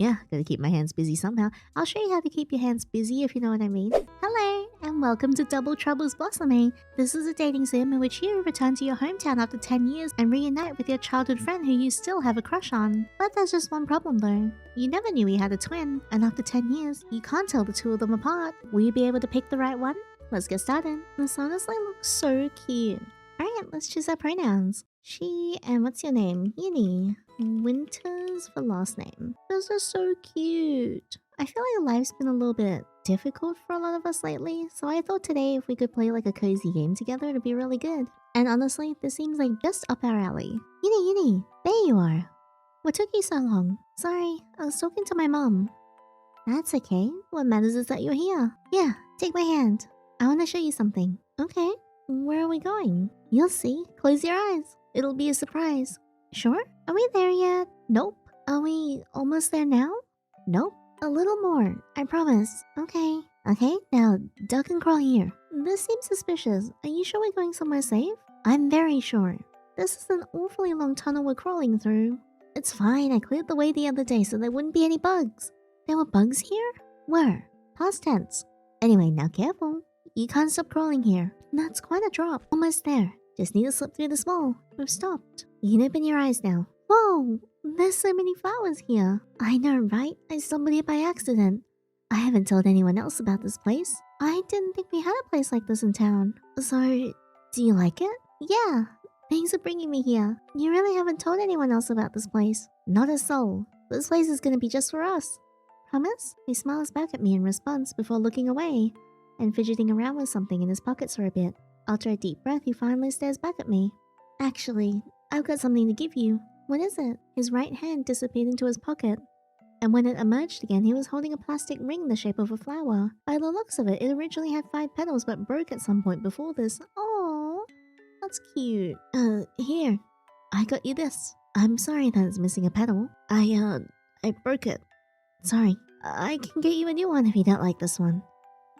Yeah, gotta keep my hands busy somehow. I'll show you how to keep your hands busy if you know what I mean. Hello, and welcome to Double Trouble's Blossoming. This is a dating sim in which you return to your hometown after 10 years and reunite with your childhood friend who you still have a crush on. But there's just one problem though. You never knew he had a twin, and after 10 years, you can't tell the two of them apart. Will you be able to pick the right one? Let's get started. This honestly looks so cute. Alright, let's choose our pronouns. She, and what's your name? Yinny. Winters for last name. Those are so cute. I feel like life's been a little bit difficult for a lot of us lately, so I thought today if we could play like a cozy game together, it'd be really good. And honestly, this seems like just up our alley. Yinny, there you are. What took you so long? Sorry, I was talking to my mom. That's okay. What matters is that you're here. Yeah, take my hand. I want to show you something. Okay, where are we going? You'll see. Close your eyes. It'll be a surprise. Sure? Are we there yet? Nope. Are we almost there now? Nope. A little more. I promise. Okay. Okay, now duck and crawl here. This seems suspicious. Are you sure we're going somewhere safe? I'm very sure. This is an awfully long tunnel we're crawling through. It's fine. I cleared the way the other day so there wouldn't be any bugs. There were bugs here? Where? Past tense. Anyway, now careful. You can't stop crawling here. That's quite a drop. Almost there. Just need to slip through this wall. We've stopped. You can open your eyes now. Whoa! There's so many flowers here. I know, right? I stumbled here by accident. I haven't told anyone else about this place. I didn't think we had a place like this in town. So, do you like it? Yeah. Thanks for bringing me here. You really haven't told anyone else about this place. Not a soul. This place is gonna be just for us. Promise? He smiles back at me in response before looking away and fidgeting around with something in his pockets for a bit. After a deep breath, he finally stares back at me. Actually, I've got something to give you. What is it? His right hand disappeared into his pocket, and when it emerged again, he was holding a plastic ring the shape of a flower. By the looks of it, it originally had 5 petals but broke at some point before this. Oh, that's cute. Here. I got you this. I'm sorry that it's missing a petal. I broke it. Sorry. I can get you a new one if you don't like this one.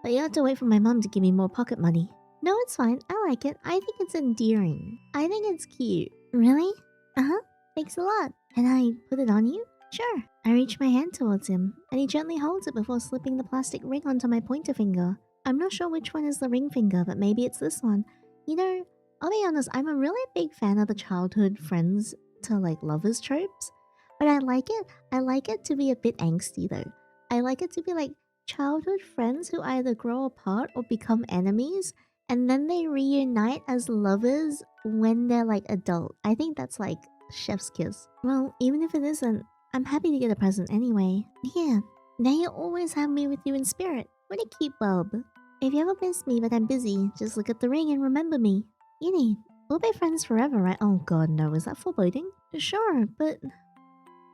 But you have to wait for my mom to give me more pocket money. No, it's fine. I like it. I think it's endearing. I think it's cute. Really? Uh-huh. Thanks a lot. Can I put it on you? Sure. I reach my hand towards him, and he gently holds it before slipping the plastic ring onto my pointer finger. I'm not sure which one is the ring finger, but maybe it's this one. You know, I'll be honest, I'm a really big fan of the childhood friends to like lovers tropes. But I like it. I like it to be a bit angsty though. I like it to be like childhood friends who either grow apart or become enemies, and then they reunite as lovers when they're like adult. I think that's like chef's kiss. Well, even if it isn't, I'm happy to get a present anyway. Here, now you always have me with you in spirit. What a cute bulb. If you ever miss me but I'm busy, just look at the ring and remember me. Yinny, we'll be friends forever, right? Oh god, no, is that foreboding? Sure, but...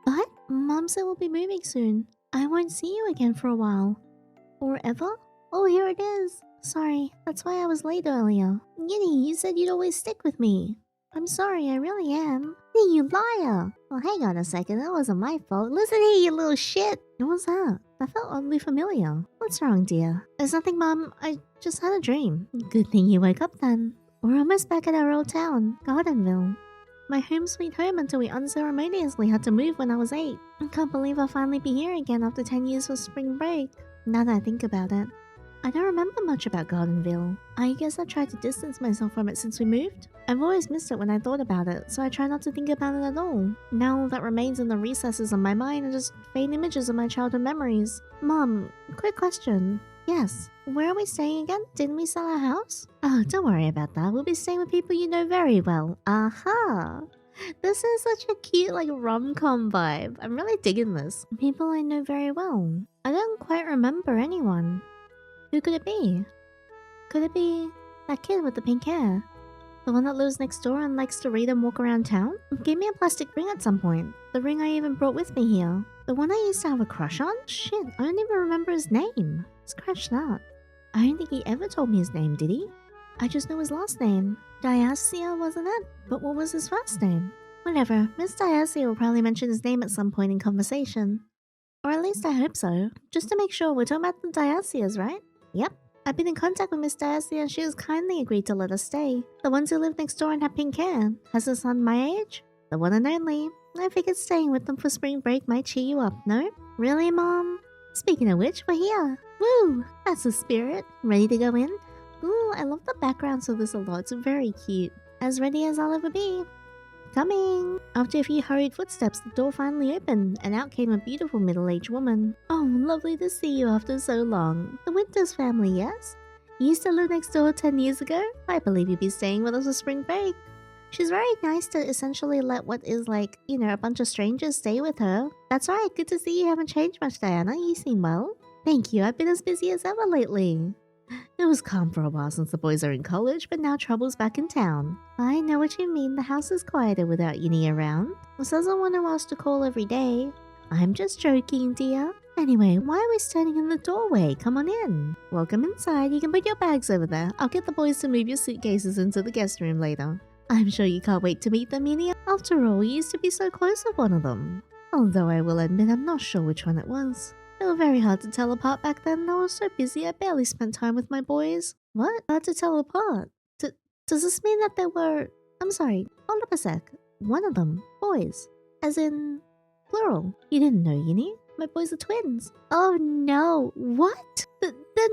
What? Mom said we'll be moving soon. I won't see you again for a while. Or ever? Oh, here it is. Sorry, that's why I was late earlier. Yinny, you said you'd always stick with me. I'm sorry, I really am. Hey, you liar! Well, hang on a second, that wasn't my fault. Listen here, you little shit! What was that? That felt oddly familiar. What's wrong, dear? There's nothing, Mom. I just had a dream. Good thing you woke up then. We're almost back at our old town, Gardenville. My home sweet home until we unceremoniously had to move when I was 8. I can't believe I'll finally be here again after 10 years of spring break. Now that I think about it. I don't remember much about Gardenville. I guess I've tried to distance myself from it since we moved. I've always missed it when I thought about it, so I try not to think about it at all. Now all that remains in the recesses of my mind are just faint images of my childhood memories. Mom, quick question. Yes, where are we staying again? Didn't we sell our house? Oh, don't worry about that. We'll be staying with people you know very well. Aha! This is such a cute, like, rom-com vibe. I'm really digging this. People I know very well. I don't quite remember anyone. Who could it be? Could it be that kid with the pink hair? The one that lives next door and likes to read and walk around town? Gave me a plastic ring at some point. The ring I even brought with me here. The one I used to have a crush on? Shit, I don't even remember his name. Scratch that. I don't think he ever told me his name, did he? I just know his last name. Diasia, wasn't it? But what was his first name? Whatever, Miss Diasia will probably mention his name at some point in conversation. Or at least I hope so. Just to make sure, we're talking about the Diasias, right? Yep. I've been in contact with Miss Diasia and she has kindly agreed to let us stay. The ones who live next door and have pink hair. Has a son my age? The one and only. I figured staying with them for spring break might cheer you up, no? Really, Mom? Speaking of which, we're here. Woo! That's the spirit. Ready to go in? Ooh, I love the backgrounds of this a lot. It's very cute. As ready as I'll ever be. Coming! After a few hurried footsteps, the door finally opened, and out came a beautiful middle-aged woman. Oh, lovely to see you after so long. The Winters family, yes? You used to live next door 10 years ago? I believe you'd be staying with us for spring break. She's very nice to essentially let what is like, you know, a bunch of strangers stay with her. That's right, good to see you haven't changed much, Diana. You seem well. Thank you, I've been as busy as ever lately. It was calm for a while since the boys are in college, but now trouble's back in town. I know what you mean, the house is quieter without Yinny around. This doesn't want to ask to call every day. I'm just joking, dear. Anyway, why are we standing in the doorway? Come on in. Welcome inside, you can put your bags over there. I'll get the boys to move your suitcases into the guest room later. I'm sure you can't wait to meet them, Yinny. After all, you used to be so close with one of them. Although I will admit I'm not sure which one it was. They were very hard to tell apart back then. I was so busy I barely spent time with my boys. What? Hard to tell apart? Does this mean that they were... I'm sorry, hold up a sec. One of them, boys. As in, plural. You didn't know, Yinny? My boys are twins. Oh no, what? Then,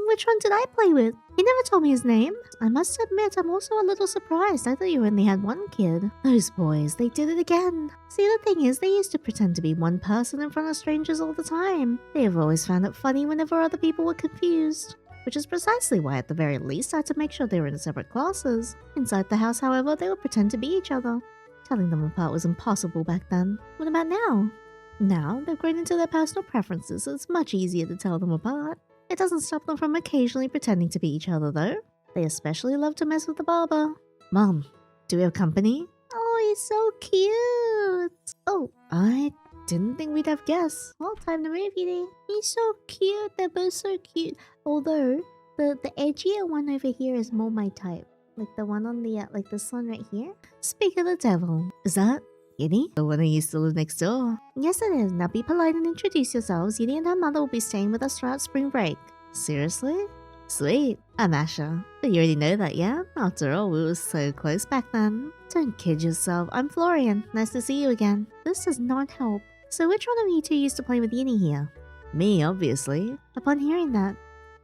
which one did I play with? He never told me his name. I must admit, I'm also a little surprised. I thought you only had one kid. Those boys, they did it again. See, the thing is, they used to pretend to be one person in front of strangers all the time. They have always found it funny whenever other people were confused. Which is precisely why, at the very least, I had to make sure they were in separate classes. Inside the house, however, they would pretend to be each other. Telling them apart was impossible back then. What about now? Now, they've grown into their personal preferences, so it's much easier to tell them apart. It doesn't stop them from occasionally pretending to be each other, though. They especially love to mess with the barber. Mom, do we have company? Oh, he's so cute! Oh, I didn't think we'd have guests. Well, time to move, Yinny. He's so cute, they're both so cute. Although, the edgier one over here is more my type. Like the one on the, like this one right here. Speak of the devil. Is that Yinny? The one who used to live next door? Yes it is. Now be polite and introduce yourselves. Yinny and her mother will be staying with us throughout spring break. Seriously? Sweet. I'm Asha. But you already know that, yeah? After all, we were so close back then. Don't kid yourself. I'm Florian. Nice to see you again. This does not help. So which one of you two used to play with Yinny here? Me, obviously. Upon hearing that,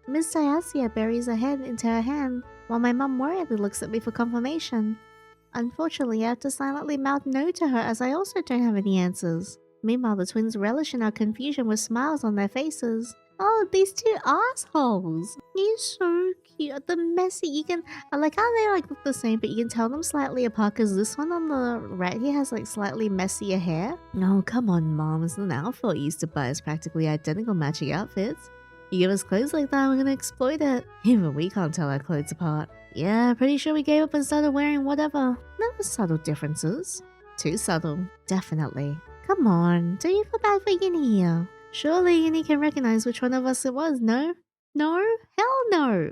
Miss Diasia buries her head into her hand, while my mum worriedly looks at me for confirmation. Unfortunately, I have to silently mouth no to her as I also don't have any answers. Meanwhile, the twins relish in our confusion with smiles on their faces. Oh, these two assholes! He's so cute. The messy, you can... I like how they like look the same, but you can tell them slightly apart because this one on the right here has like slightly messier hair. Oh, come on, Mom. It's not our fault you used to buy us practically identical matching outfits. You give us clothes like that, we're gonna exploit it. Even we can't tell our clothes apart. Yeah, pretty sure we gave up and started wearing whatever. No subtle differences. Too subtle. Definitely. Come on, do you feel bad for Yinny here? Surely Yinny can recognize which one of us it was, no? No? Hell no!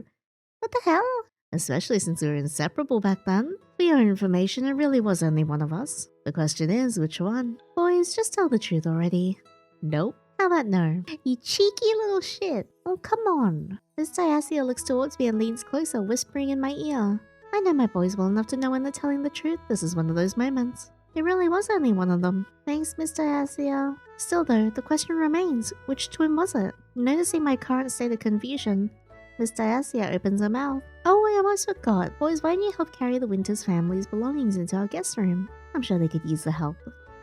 What the hell? Especially since we were inseparable back then. For your information, it really was only one of us. The question is, which one? Boys, just tell the truth already. Nope. How about no? You cheeky little shit. Oh, come on. Miss Diasia looks towards me and leans closer, whispering in my ear. I know my boys well enough to know when they're telling the truth. This is one of those moments. It really was only one of them. Thanks, Miss Diasia. Still though, the question remains, which twin was it? Noticing my current state of confusion, Miss Diasia opens her mouth. Oh, I almost forgot. Boys, why don't you help carry the Winters family's belongings into our guest room? I'm sure they could use the help.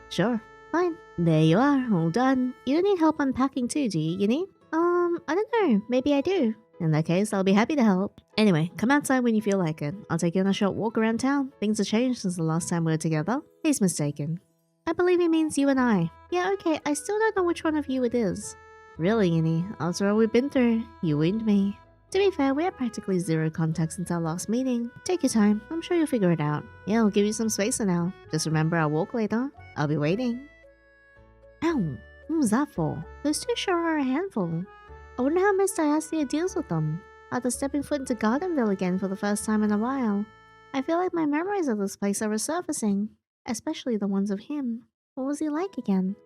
Sure. Fine. There you are, all done. You don't need help unpacking too, do you, Yinny? I don't know. Maybe I do. In that case, I'll be happy to help. Anyway, come outside when you feel like it. I'll take you on a short walk around town. Things have changed since the last time we were together. He's mistaken. I believe he means you and I. Yeah, okay, I still don't know which one of you it is. Really, Yinny, after all we've been through, you wound me. To be fair, we had practically zero contact since our last meeting. Take your time. I'm sure you'll figure it out. Yeah, I'll give you some space for now. Just remember our walk later. I'll be waiting. Ow! What was that for? Those two sure are a handful. I wonder how Miss Diasia deals with them. After stepping foot into Gardenville again for the first time in a while, I feel like my memories of this place are resurfacing. Especially the ones of him. What was he like again?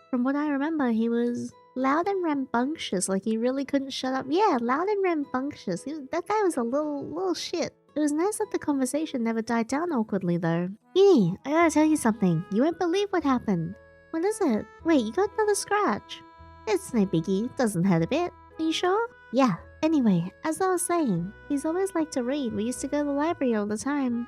From what I remember, he was loud and rambunctious, like he really couldn't shut up. Yeah, loud and rambunctious. That guy was a little shit. It was nice that the conversation never died down awkwardly though. Yee, I gotta tell you something. You won't believe what happened. What is it? Wait, you got another scratch? It's no biggie. Doesn't hurt a bit. Are you sure? Yeah. Anyway, as I was saying, he's always liked to read. We used to go to the library all the time.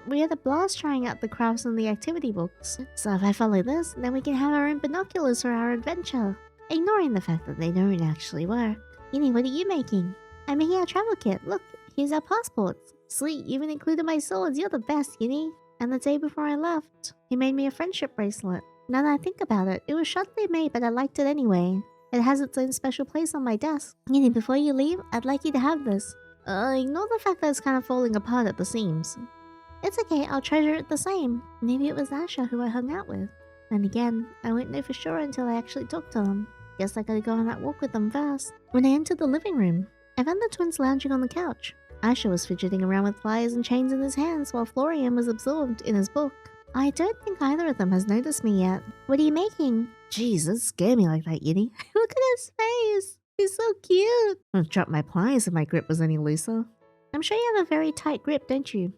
We had a blast trying out the crafts and the activity books. So if I follow this, then we can have our own binoculars for our adventure. Ignoring the fact that they don't actually work. Yinny, what are you making? I'm making our travel kit. Look, here's our passports. Sweet, you even included my swords. You're the best, Yinny. And the day before I left, he made me a friendship bracelet. Now that I think about it, it was shoddily made, but I liked it anyway. It has its own special place on my desk. Yinny, before you leave, I'd like you to have this. Ignore the fact that it's kind of falling apart at the seams. It's okay, I'll treasure it the same. Maybe it was Asha who I hung out with. Then again, I won't know for sure until I actually talk to them. Guess I gotta go on that walk with them first. When I entered the living room, I found the twins lounging on the couch. Asha was fidgeting around with pliers and chains in his hands while Florian was absorbed in his book. I don't think either of them has noticed me yet. What are you making? Jeez, don't scare me like that, Yinny. Look at his face. He's so cute. I'd drop my pliers if my grip was any looser. I'm sure you have a very tight grip, don't you?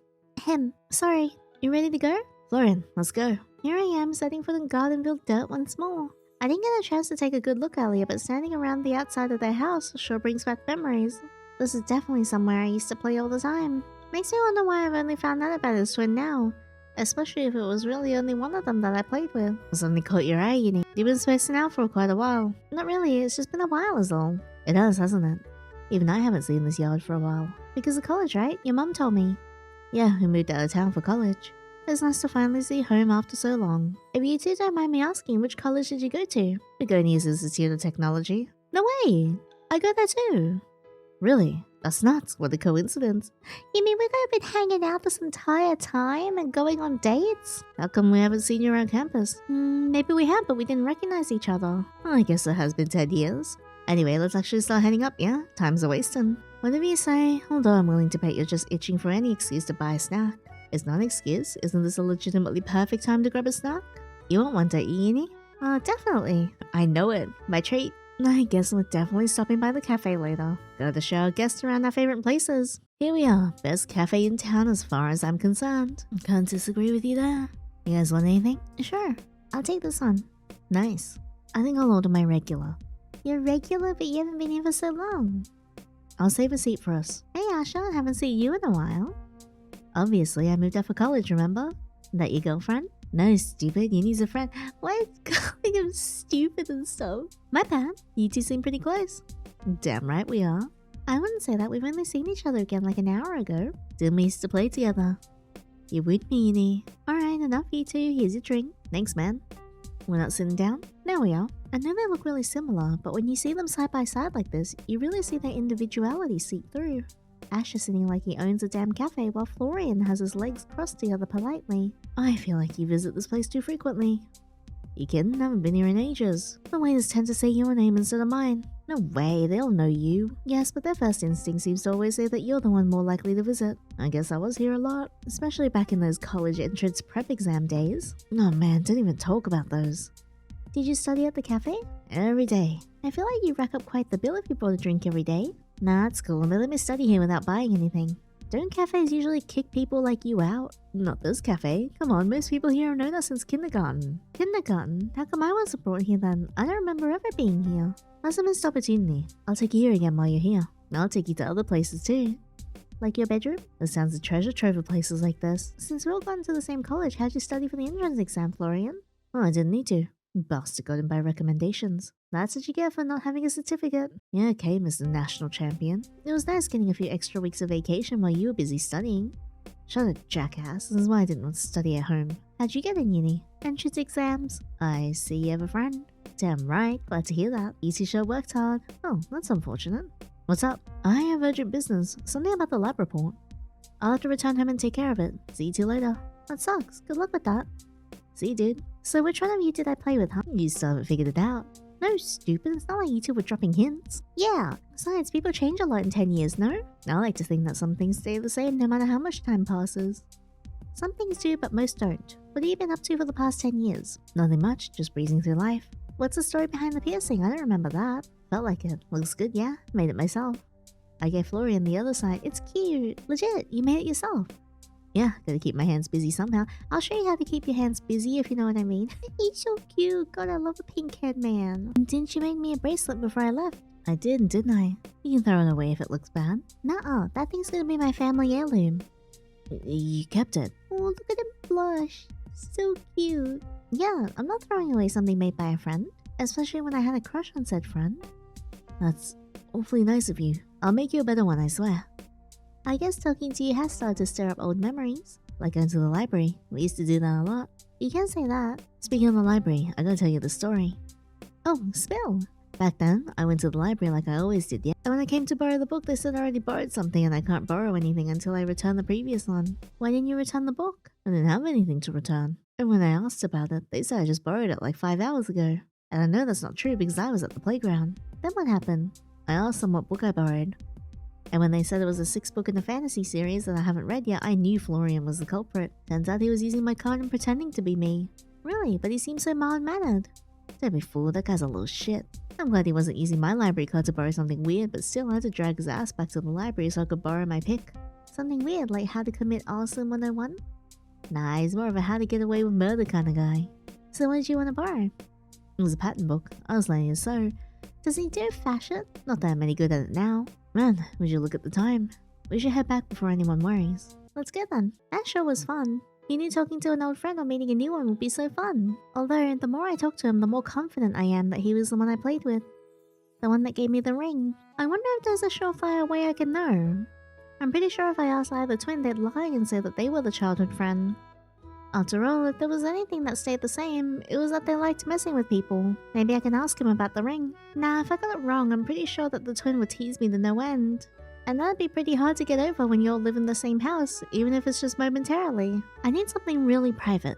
Sorry. You ready to go? Florian, let's go. Here I am, setting foot in Gardenville dirt once more. I didn't get a chance to take a good look earlier, but standing around the outside of their house sure brings back memories. This is definitely somewhere I used to play all the time. Makes me wonder why I've only found out about his twin now. Especially if it was really only one of them that I played with. Suddenly caught your eye, Yinny. You've been spacing out for quite a while. Not really, it's just been a while is all. It has, hasn't it? Even I haven't seen this yard for a while. Because of college, right? Your mum told me. Yeah, we moved out of town for college. It's nice to finally see home after so long. If you two don't mind me asking, which college did you go to? Begonia's Institute of Technology. No way! I go there too. Really? That's nuts. What a coincidence. You mean we've been hanging out this entire time and going on dates? How come we haven't seen you around campus? Maybe we have, but we didn't recognize each other. I guess it has been 10 years. Anyway, let's actually start heading up, yeah? Time's a-wasting. Whatever you say, although I'm willing to bet you're just itching for any excuse to buy a snack. It's not an excuse. Isn't this a legitimately perfect time to grab a snack? You want one, don't you, Yinny? Definitely. I know it. My treat. I guess we're definitely stopping by the cafe later. Gotta show our guests around our favorite places. Here we are, best cafe in town as far as I'm concerned. Can't disagree with you there. You guys want anything? Sure, I'll take this one. Nice. I think I'll order my regular. You're regular, but you haven't been here for so long. I'll save a seat for us. Hey Asha, I haven't seen you in a while. Obviously, I moved out for college, remember? That your girlfriend? No, stupid. Yinny's a friend. Why is calling him stupid and stuff? My bad. You two seem pretty close. Damn right we are. I wouldn't say that. We've only seen each other again like an hour ago. Didn't we used to play together? You're with me, Yinny. Alright, enough you two. Here's your drink. Thanks, man. We're not sitting down? Now we are. I know they look really similar, but when you see them side by side like this, you really see their individuality seep through. Ash is sitting like he owns a damn cafe while Florian has his legs crossed together politely. I feel like you visit this place too frequently. You kidding? I haven't been here in ages. The waiters tend to say your name instead of mine. No way, they'll know you. Yes, but their first instinct seems to always say that you're the one more likely to visit. I guess I was here a lot, especially back in those college entrance prep exam days. Oh man, don't even talk about those. Did you study at the cafe? Every day. I feel like you rack up quite the bill if you bought a drink every day. Nah, it's cool. They let me study here without buying anything. Don't cafes usually kick people like you out? Not this cafe. Come on, most people here have known us since kindergarten. Kindergarten? How come I wasn't brought here then? I don't remember ever being here. That's a missed opportunity. I'll take you here again while you're here. I'll take you to other places too. Like your bedroom? It sounds a treasure trove of places like this. Since we all gone to the same college, how'd you study for the entrance exam, Florian? Oh, I didn't need to. Bastard got him by recommendations. That's what you get for not having a certificate. Yeah, okay, Mr. National Champion. It was nice getting a few extra weeks of vacation while you were busy studying. Shut up, jackass. This is why I didn't want to study at home. How'd you get in uni? Entrance exams. I see you have a friend. Damn right, glad to hear that. You two sure worked hard. Oh, that's unfortunate. What's up? I have urgent business. Something about the lab report. I'll have to return home and take care of it. See you two later. That sucks. Good luck with that. See you, dude. So which one of you did I play with, huh? You still haven't figured it out. No, stupid. It's not like you two were dropping hints. Yeah. Besides, people change a lot in 10 years, no? I like to think that some things stay the same no matter how much time passes. Some things do, but most don't. What have you been up to for the past 10 years? Nothing much, just breezing through life. What's the story behind the piercing? I don't remember that. Felt like it. Looks good, yeah? Made it myself. I gave Florian the other side. It's cute. Legit, you made it yourself. Yeah, gotta keep my hands busy somehow. I'll show you how to keep your hands busy if you know what I mean. He's so cute. God, I love a pink-haired man. And didn't you make me a bracelet before I left? I did, didn't I? You can throw it away if it looks bad. Nuh-uh, that thing's gonna be my family heirloom. You kept it. Oh, look at him blush. So cute. Yeah, I'm not throwing away something made by a friend. Especially when I had a crush on said friend. That's awfully nice of you. I'll make you a better one, I swear. I guess talking to you has started to stir up old memories. Like going to the library. We used to do that a lot. You can say that. Speaking of the library, I gotta tell you the story. Oh, spill! Back then, I went to the library like I always did, yeah? And when I came to borrow the book, they said I already borrowed something and I can't borrow anything until I return the previous one. Why didn't you return the book? I didn't have anything to return. And when I asked about it, they said I just borrowed it like 5 hours ago. And I know that's not true because I was at the playground. Then what happened? I asked them what book I borrowed. And when they said it was a 6th book in the fantasy series that I haven't read yet, I knew Florian was the culprit. Turns out he was using my card and pretending to be me. Really? But he seems so mild-mannered. Don't be fooled, that guy's a little shit. I'm glad he wasn't using my library card to borrow something weird, but still I had to drag his ass back to the library so I could borrow my pick. Something weird like how to commit arson 101? Nah, he's more of a how to get away with murder kind of guy. So what did you want to borrow? It was a pattern book. I was letting it sew. Does he do fashion? Not that I'm any good at it now. Man, would you look at the time? We should head back before anyone worries. Let's go then. That sure was fun. He knew talking to an old friend or meeting a new one would be so fun. Although, the more I talk to him, the more confident I am that he was the one I played with. The one that gave me the ring. I wonder if there's a surefire way I can know. I'm pretty sure if I asked either twin, they'd lie and say that they were the childhood friend. After all, if there was anything that stayed the same, it was that they liked messing with people. Maybe I can ask him about the ring. Nah, if I got it wrong, I'm pretty sure that the twin would tease me to no end. And that'd be pretty hard to get over when you all live in the same house, even if it's just momentarily. I need something really private.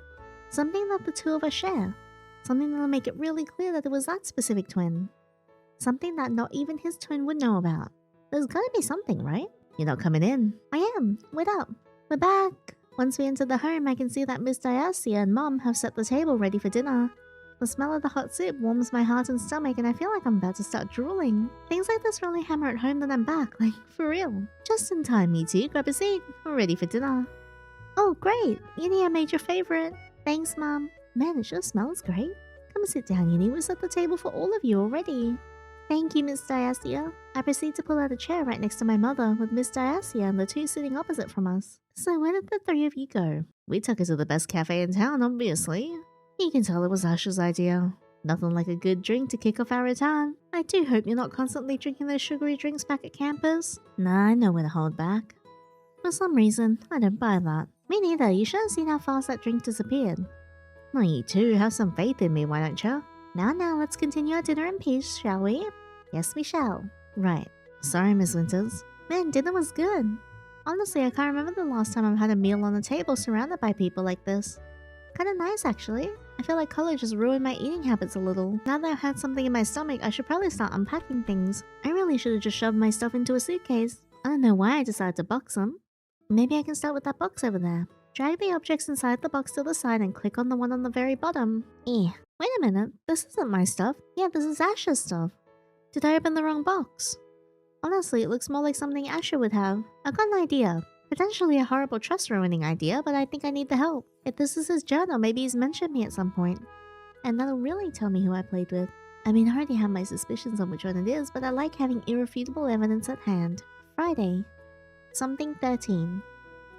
Something that the two of us share. Something that'll make it really clear that it was that specific twin. Something that not even his twin would know about. There's gotta be something, right? You're not coming in. I am. Wait up. We're back. Once we enter the home, I can see that Miss Diasia and Mom have set the table ready for dinner. The smell of the hot soup warms my heart and stomach and I feel like I'm about to start drooling. Things like this really hammer at home that I'm back, like, for real. Just in time, you two. Grab a seat. We're ready for dinner. Oh, great. Yinny, I made your favorite. Thanks, Mom. Man, it sure smells great. Come sit down, Yinny. We set the table for all of you already. Thank you, Miss Diasia. I proceed to pull out a chair right next to my mother, with Miss Diasia and the two sitting opposite from us. So where did the three of you go? We took her to the best cafe in town, obviously. You can tell it was Asha's idea. Nothing like a good drink to kick off our return. I do hope you're not constantly drinking those sugary drinks back at campus. Nah, I know where to hold back. For some reason, I don't buy that. Me neither. You should have seen how fast that drink disappeared. Well, you two, have some faith in me, why don't you? Now, let's continue our dinner in peace, shall we? Yes, we shall. Right. Sorry, Miss Winters. Man, dinner was good. Honestly, I can't remember the last time I've had a meal on a table surrounded by people like this. Kinda nice, actually. I feel like college has ruined my eating habits a little. Now that I've had something in my stomach, I should probably start unpacking things. I really should have just shoved my stuff into a suitcase. I don't know why I decided to box them. Maybe I can start with that box over there. Drag the objects inside the box to the side and click on the one on the very bottom. Wait a minute, this isn't my stuff. Yeah, this is Asha's stuff. Did I open the wrong box? Honestly, it looks more like something Asha would have. I've got an idea. Potentially a horrible trust-ruining idea, but I think I need the help. If this is his journal, maybe he's mentioned me at some point. And that'll really tell me who I played with. I mean, I already have my suspicions on which one it is, but I like having irrefutable evidence at hand. Friday. Something 13.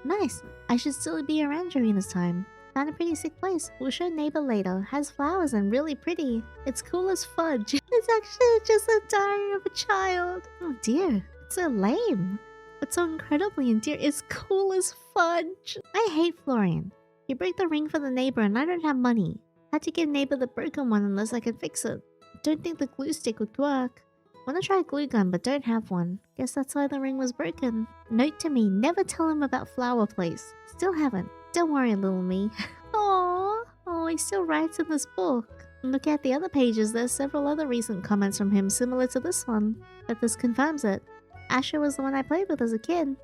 Nice. I should still be around during this time. Found a pretty sick place. We'll show neighbor later. Has flowers and really pretty. It's cool as fudge. It's actually just a diary of a child. Oh dear. It's so lame. But so incredibly endearing. It's cool as fudge. I hate Florian. He broke the ring for the neighbor and I don't have money. Had to give neighbor the broken one unless I could fix it. Don't think the glue stick would work. Wanna try a glue gun but don't have one. Guess that's why the ring was broken. Note to me, never tell him about flower place. Still haven't. Don't worry, little me. Aww. Oh, he still writes in this book. Look at the other pages, there's several other recent comments from him similar to this one. But this confirms it. Asha was the one I played with as a kid.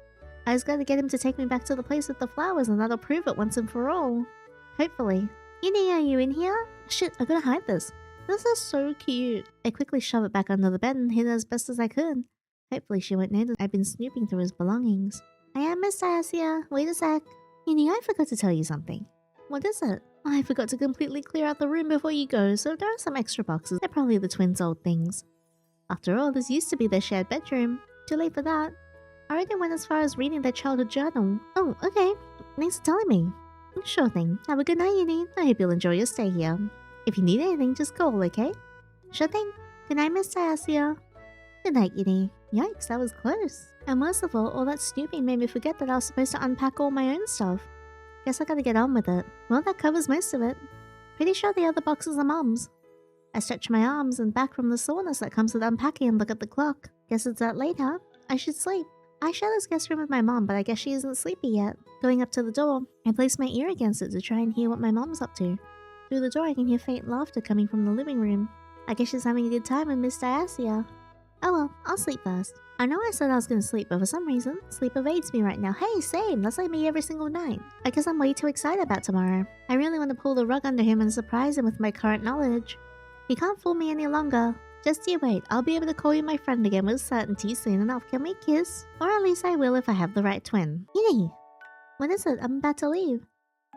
I just gotta get him to take me back to the place with the flowers and that'll prove it once and for all. Hopefully. Yinny, are you in here? Shit, I gotta hide this. This is so cute. I quickly shove it back under the bed and hid it as best as I could. Hopefully she won't notice I've been snooping through his belongings. I am Miss Diasia. Wait a sec. Yinny, I forgot to tell you something. What is it? I forgot to completely clear out the room before you go, so there are some extra boxes. They're probably the twins' old things. After all, this used to be their shared bedroom. Too late for that. I already went as far as reading their childhood journal. Oh, okay. Thanks for telling me. Sure thing. Have a good night, Yinny. I hope you'll enjoy your stay here. If you need anything, just call, okay? Sure thing. Good night, Miss Diasia. Good night, Yinny. Yikes, that was close. And worst of all that snooping made me forget that I was supposed to unpack all my own stuff. Guess I gotta get on with it. Well, that covers most of it. Pretty sure the other boxes are Mom's. I stretch my arms and back from the soreness that comes with unpacking and look at the clock. Guess it's that late, huh? I should sleep. I share this guest room with my mom, but I guess she isn't sleepy yet. Going up to the door, I place my ear against it to try and hear what my mom's up to. Through the door, I can hear faint laughter coming from the living room. I guess she's having a good time with Miss Diasia. Oh well, I'll sleep first. I know I said I was gonna sleep, but for some reason, sleep evades me right now. Hey, same, that's like me every single night. I guess I'm way too excited about tomorrow. I really want to pull the rug under him and surprise him with my current knowledge. He can't fool me any longer. Just you wait, I'll be able to call you my friend again with certainty soon enough. Can we kiss? Or at least I will if I have the right twin. Yinny! What is it? I'm about to leave.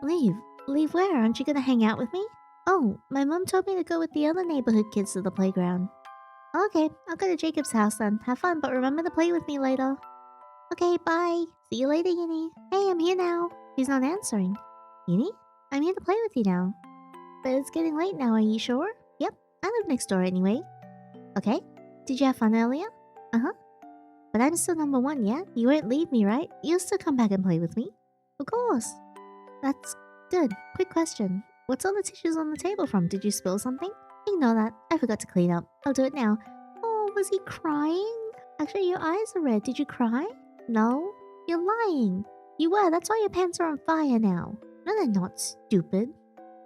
Leave? Leave where? Aren't you gonna hang out with me? Oh, my mom told me to go with the other neighborhood kids to the playground. Okay, I'll go to Jacob's house then. Have fun, but remember to play with me later. Okay, bye. See you later, Yinny. Hey, I'm here now. He's not answering. Yinny? I'm here to play with you now. But it's getting late now, are you sure? Yep, I live next door anyway. Okay. Did you have fun earlier? Uh-huh. But I'm still number one, yeah? You won't leave me, right? You'll still come back and play with me? Of course. That's good. Quick question. What's all the tissues on the table from? Did you spill something? Ignore that. I forgot to clean up. I'll do it now. Oh, was he crying? Actually, your eyes are red. Did you cry? No? You're lying. You were. That's why your pants are on fire now. No, they're not, stupid.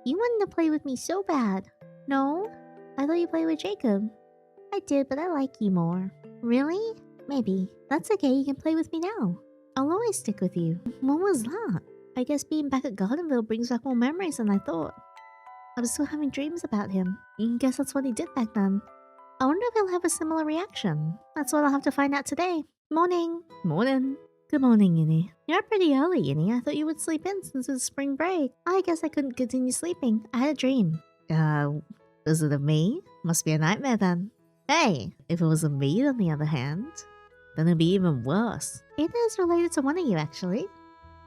You wanted to play with me so bad. No? I thought you played with Jacob. I did, but I like you more. Really? Maybe. That's okay. You can play with me now. I'll always stick with you. What was that? I guess being back at Gardenville brings back more memories than I thought. I was still having dreams about him. Guess that's what he did back then. I wonder if he'll have a similar reaction. That's what I'll have to find out today. Morning. Morning. Good morning, Yinny. You're up pretty early, Yinny. I thought you would sleep in since it's spring break. I guess I couldn't continue sleeping. I had a dream. Was it of me? Must be a nightmare then. Hey, if it was of me on the other hand, then it'd be even worse. It is related to one of you, actually.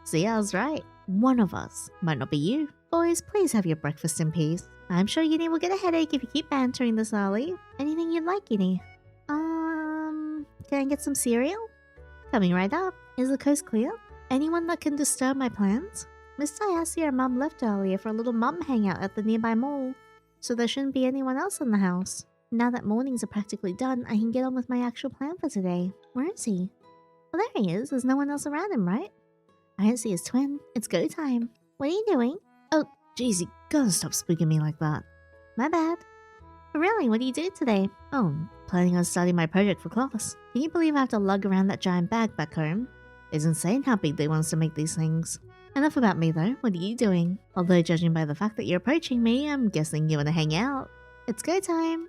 See, I was right. One of us. Might not be you. Boys, please have your breakfast in peace. I'm sure Yinny will get a headache if you keep bantering this early. Anything you'd like, Yinny? Can I get some cereal? Coming right up. Is the coast clear? Anyone that can disturb my plans? Miss Diasia and Mum left earlier for a little mum hangout at the nearby mall, so there shouldn't be anyone else in the house. Now that mornings are practically done, I can get on with my actual plan for today. Where is he? Well, there he is. There's no one else around him, right? I don't see his twin. It's go time. What are you doing? Oh, jeez, you gotta stop spooking me like that. My bad. But really, what do you do today? Oh, I'm planning on starting my project for class. Can you believe I have to lug around that giant bag back home? It's insane how big they want us to make these things. Enough about me though, what are you doing? Although judging by the fact that you're approaching me, I'm guessing you want to hang out. It's go time.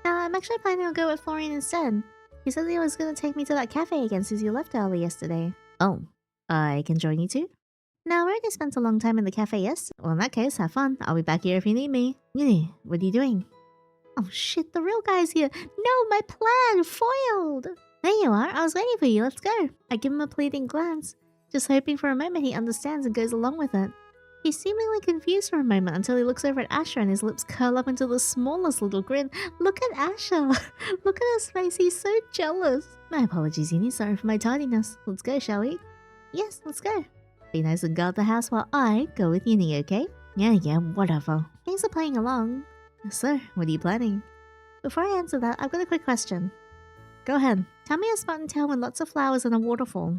I'm actually planning on go with Florian instead. He said he was going to take me to that cafe again since you left early yesterday. Oh, I can join you too? No, we already spent a long time in the cafe yesterday. Well, in that case, have fun. I'll be back here if you need me. Yinny, what are you doing? Oh shit, the real guy's here. No, my plan! Foiled! There you are. I was waiting for you. Let's go. I give him a pleading glance, just hoping for a moment he understands and goes along with it. He's seemingly confused for a moment until he looks over at Asher and his lips curl up into the smallest little grin. Look at Asher. Look at his face. He's so jealous. My apologies, Yinny. Sorry for my tardiness. Let's go, shall we? Yes, let's go. Be nice and guard the house while I go with Yinny, okay? Yeah, whatever. Thanks for playing along. So, what are you planning? Before I answer that, I've got a quick question. Go ahead. Tell me a spot in town with lots of flowers and a waterfall.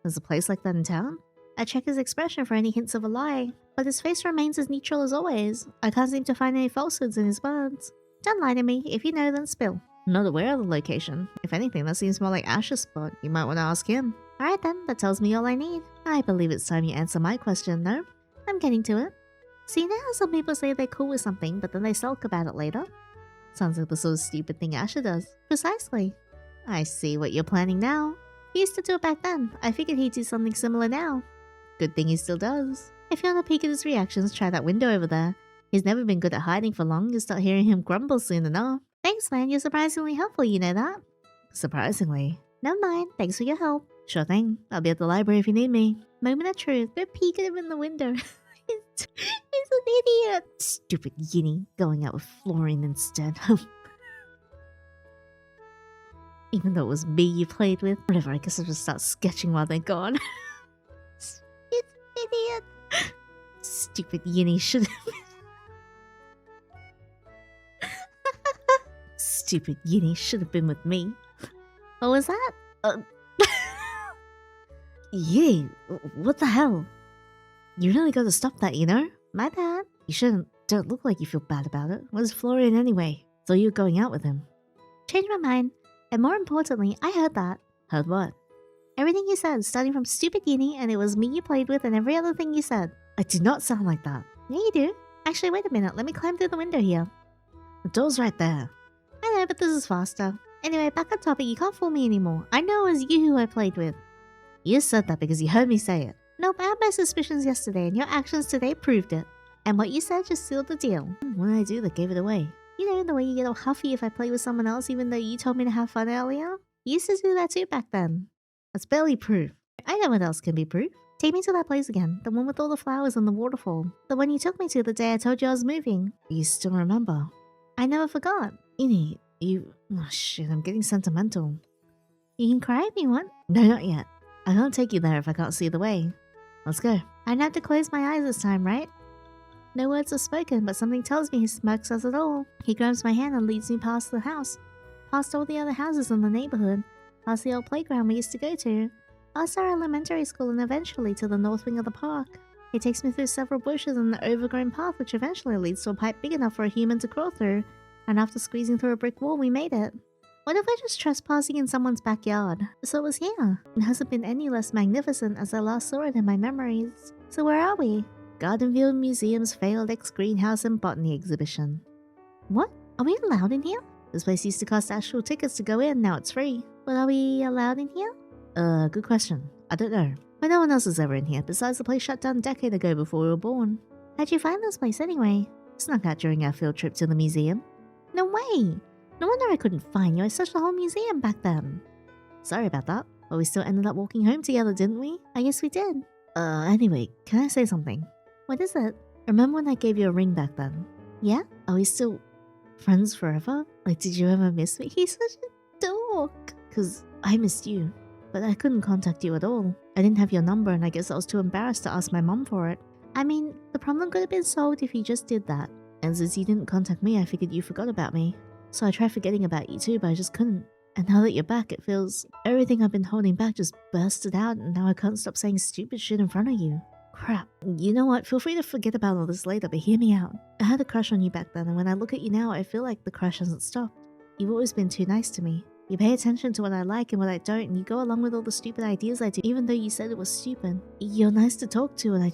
There's a place like that in town? I check his expression for any hints of a lie, but his face remains as neutral as always. I can't seem to find any falsehoods in his words. Don't lie to me. If you know, then spill. I'm not aware of the location. If anything, that seems more like Asher's spot. You might want to ask him. Alright then, that tells me all I need. I believe it's time you answer my question, though. I'm getting to it. So you know how some people say they're cool with something, but then they sulk about it later? Sounds like the sort of stupid thing Asher does. Precisely. I see what you're planning now. He used to do it back then. I figured he'd do something similar now. Good thing he still does. If you want a peek at his reactions, try that window over there. He's never been good at hiding for long. You'll start hearing him grumble soon enough. Thanks, man. You're surprisingly helpful, you know that? Surprisingly? Never mind. Thanks for your help. Sure thing. I'll be at the library if you need me. Moment of truth. Go peek at him in the window. He's an idiot. Stupid Yinny. Going out with Florian instead. Even though it was me you played with. Whatever, I guess I'll just start sketching while they're gone. It's an idiot. Stupid Yinny should have... Stupid Yinny should have been with me. What was that? Yinny, what the hell? You really gotta stop that, you know? My bad. You shouldn't. Don't look like you feel bad about it. Where's Florian anyway? So you're going out with him. Changed my mind. And more importantly, I heard that. Heard what? Everything you said, starting from stupid Yinny, and it was me you played with, and every other thing you said. I did not sound like that. Yeah, you do. Actually, wait a minute. Let me climb through the window here. The door's right there. I know, but this is faster. Anyway, back on topic, you can't fool me anymore. I know it was you who I played with. You said that because you heard me say it. Nope, I had my suspicions yesterday, and your actions today proved it. And what you said just sealed the deal. What did I do that gave it away? You know, the way you get all huffy if I play with someone else even though you told me to have fun earlier? You used to do that too back then. That's barely proof. I know what else can be proof. Take me to that place again, the one with all the flowers and the waterfall. The one you took me to the day I told you I was moving. You still remember? I never forgot. Innie, you... Oh shit, I'm getting sentimental. You can cry if you want. No, not yet. I can't take you there if I can't see the way. Let's go. I'd have to close my eyes this time, right? No words are spoken, but something tells me his smirk says it all. He grabs my hand and leads me past the house. Past all the other houses in the neighborhood. Past the old playground we used to go to. Past our elementary school and eventually to the north wing of the park. He takes me through several bushes and an overgrown path which eventually leads to a pipe big enough for a human to crawl through. And after squeezing through a brick wall, we made it. What if we're just trespassing in someone's backyard? So it was here. It hasn't been any less magnificent as I last saw it in my memories. So where are we? Gardenville Museum's failed ex-greenhouse and botany exhibition. What? Are we allowed in here? This place used to cost actual tickets to go in, now it's free. But are we allowed in here? Good question. I don't know. But no one else is ever in here, besides the place shut down a decade ago before we were born. How'd you find this place anyway? Snuck out during our field trip to the museum. No way! No wonder I couldn't find you, I searched the whole museum back then. Sorry about that, but we still ended up walking home together, didn't we? I guess we did. Anyway, can I say something? What is it? Remember when I gave you a ring back then? Yeah? Are we still friends forever? Like, did you ever miss me? He's such a dork. Cause I missed you, but I couldn't contact you at all. I didn't have your number and I guess I was too embarrassed to ask my mom for it. I mean, the problem could have been solved if you just did that. And since you didn't contact me, I figured you forgot about me. So I tried forgetting about you too, but I just couldn't. And now that you're back, it feels everything I've been holding back just bursted out and now I can't stop saying stupid shit in front of you. Crap. You know what? Feel free to forget about all this later, but hear me out. I had a crush on you back then, and when I look at you now, I feel like the crush hasn't stopped. You've always been too nice to me. You pay attention to what I like and what I don't, and you go along with all the stupid ideas I do, even though you said it was stupid. You're nice to talk to, and I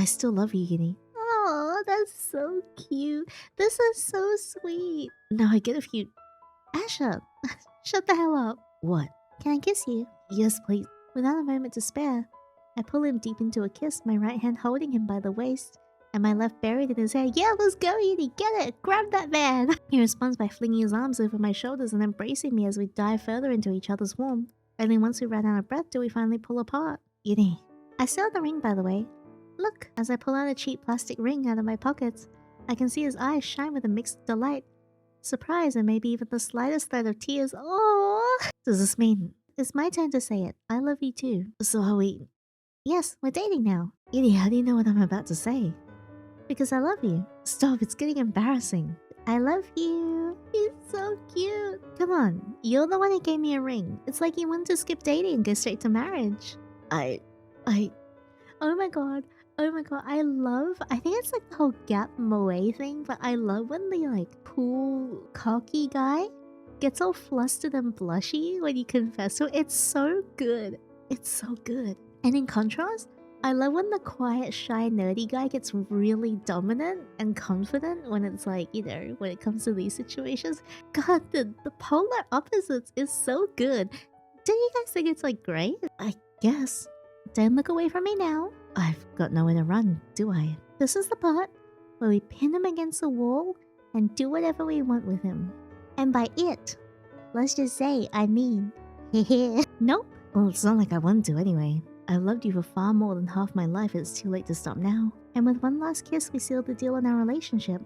still love you, Yinny. Oh, that's so cute. This is so sweet. Now I get if you... Asha, shut the hell up. What? Can I kiss you? Yes, please. Without a moment to spare, I pull him deep into a kiss, my right hand holding him by the waist, and my left buried in his hair. Yeah, let's go, Yinny, get it! Grab that man! He responds by flinging his arms over my shoulders and embracing me as we dive further into each other's warmth. Only once we ran out of breath do we finally pull apart. Yinny. I still have the ring, by the way. Look, as I pull out a cheap plastic ring out of my pockets, I can see his eyes shine with a mixed delight, surprise, and maybe even the slightest thread of tears. Oh! Does this mean... It's my turn to say it. I love you too. So are we... Yes, we're dating now. Yinny, how do you know what I'm about to say? Because I love you. Stop, it's getting embarrassing. I love you. He's so cute. Come on, you're the one who gave me a ring. It's like you wanted to skip dating and go straight to marriage. Oh my god. Oh my god, I think it's like the whole Gap Moe thing, but I love when the like cool, cocky guy gets all flustered and blushy when you confess to it. It's so good. It's so good. And in contrast, I love when the quiet, shy, nerdy guy gets really dominant and confident when it's like, when it comes to these situations. God, the polar opposites is so good. Don't you guys think it's like great? I guess. Don't look away from me now. I've got nowhere to run, do I? This is the part where we pin him against the wall and do whatever we want with him. And by it, let's just say, I mean, nope. Well, it's not like I want to anyway. I've loved you for far more than half my life. It's too late to stop now. And with one last kiss, we sealed the deal on our relationship.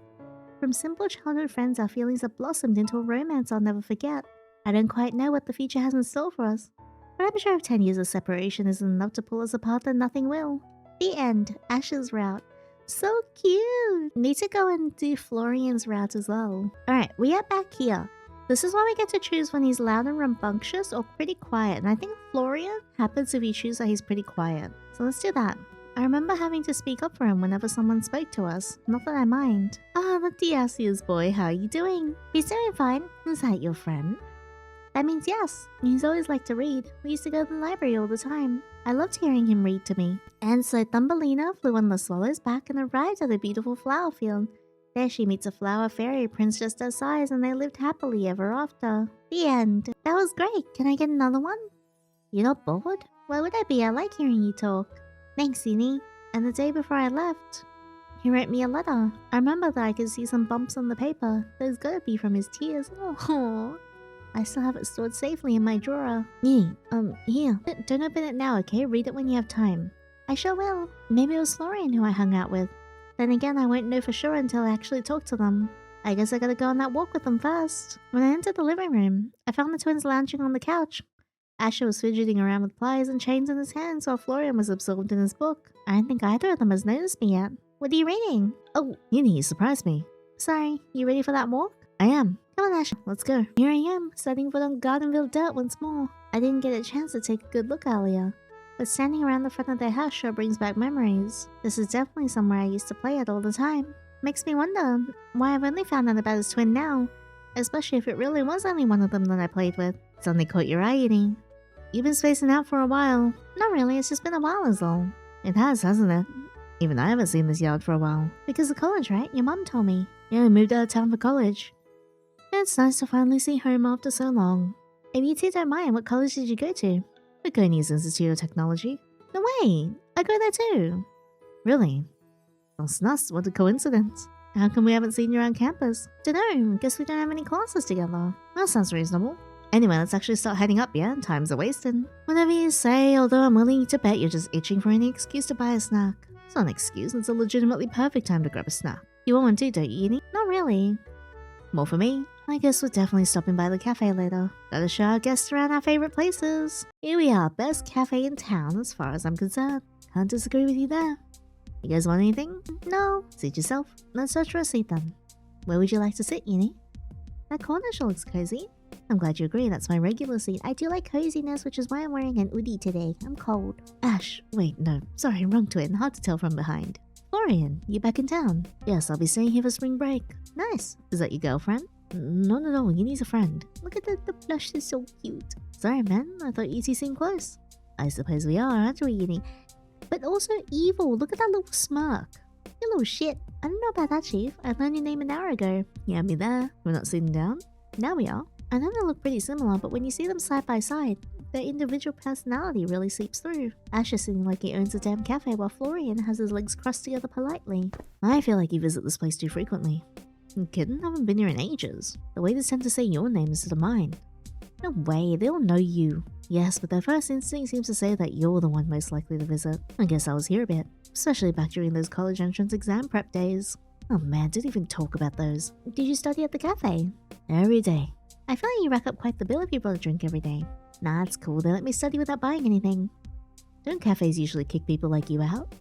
From simple childhood friends, our feelings have blossomed into a romance I'll never forget. I don't quite know what the future has in store for us, but I'm sure if 10 years of separation isn't enough to pull us apart, then nothing will. The end. Ash's route. So cute! Need to go and do Florian's route as well. Alright, we are back here. This is where we get to choose when he's loud and rambunctious or pretty quiet, and I think Florian happens if you choose that he's pretty quiet. So let's do that. I remember having to speak up for him whenever someone spoke to us. Not that I mind. Ah, the Diasia's boy, how are you doing? He's doing fine. Is that your friend? That means yes. He's always liked to read. We used to go to the library all the time. I loved hearing him read to me. And so Thumbelina flew on the swallow's back and arrived at a beautiful flower field. There she meets a flower fairy prince just her size, and they lived happily ever after. The end. That was great. Can I get another one? You're not bored? Why would I be? I like hearing you talk. Thanks, Yinny. And the day before I left, he wrote me a letter. I remember that I could see some bumps on the paper. Those gotta be from his tears. Oh. I still have it stored safely in my drawer. Here. Don't open it now, okay? Read it when you have time. I sure will. Maybe it was Florian who I hung out with. Then again, I won't know for sure until I actually talk to them. I guess I gotta go on that walk with them first. When I entered the living room, I found the twins lounging on the couch. Asher was fidgeting around with pliers and chains in his hands while Florian was absorbed in his book. I don't think either of them has noticed me yet. What are you reading? Oh, Yinny, you surprised me. Sorry, you ready for that walk? I am. Come on, Asher, let's go. Here I am, setting foot on Gardenville dirt once more. I didn't get a chance to take a good look earlier, but standing around the front of their house sure brings back memories. This is definitely somewhere I used to play at all the time. Makes me wonder why I've only found out about his twin now, especially if it really was only one of them that I played with. Suddenly caught your eye, Yinny. You've been spacing out for a while. Not really, it's just been a while is all. It has, hasn't it? Even I haven't seen this yard for a while. Because of college, right? Your mom told me. Yeah, I moved out of town for college. It's nice to finally see home after so long. If you two don't mind, what college did you go to? Maconius Institute of Technology. No way! I go there too! Really? That's nuts, what a coincidence. How come we haven't seen you around campus? Dunno, guess we don't have any classes together. That sounds reasonable. Anyway, let's actually start heading up, yeah? Time's a-wasting. Whatever you say, although I'm willing to bet you're just itching for any excuse to buy a snack. It's not an excuse, it's a legitimately perfect time to grab a snack. You want one too, don't you, Yinny? Not really. More for me. I guess we're definitely stopping by the cafe later. Gotta show our guests around our favorite places. Here we are, best cafe in town as far as I'm concerned. Can't disagree with you there. You guys want anything? No? Seat yourself. Let's search for a seat then. Where would you like to sit, Yinny? That corner sure looks cozy. I'm glad you agree, that's my regular seat. I do like coziness, which is why I'm wearing an hoodie today. I'm cold. Ash, wait, no. Sorry, wrong twin. Hard to tell from behind. Florian, you back in town? Yes, I'll be staying here for spring break. Nice. Is that your girlfriend? No, Yinny's a friend. Look at the blush, is so cute. Sorry, man, I thought you two seemed close. I suppose we are, aren't we, Yinny? But also evil, look at that little smirk. You little shit. I don't know about that, Chief. I learned your name an hour ago. You had me there. We're not sitting down? Now we are. I know they look pretty similar, but when you see them side by side, their individual personality really seeps through. Ash is sitting like he owns a damn cafe while Florian has his legs crossed together politely. I feel like you visit this place too frequently. I'm kidding? I haven't been here in ages. The waiters tend to say your name instead of mine. No way, they all know you. Yes, but their first instinct seems to say that you're the one most likely to visit. I guess I was here a bit, especially back during those college entrance exam prep days. Oh man, didn't even talk about those. Did you study at the cafe? Every day. I feel like you rack up quite the bill if you brought a drink every day. Nah, it's cool, they let me study without buying anything. Don't cafes usually kick people like you out?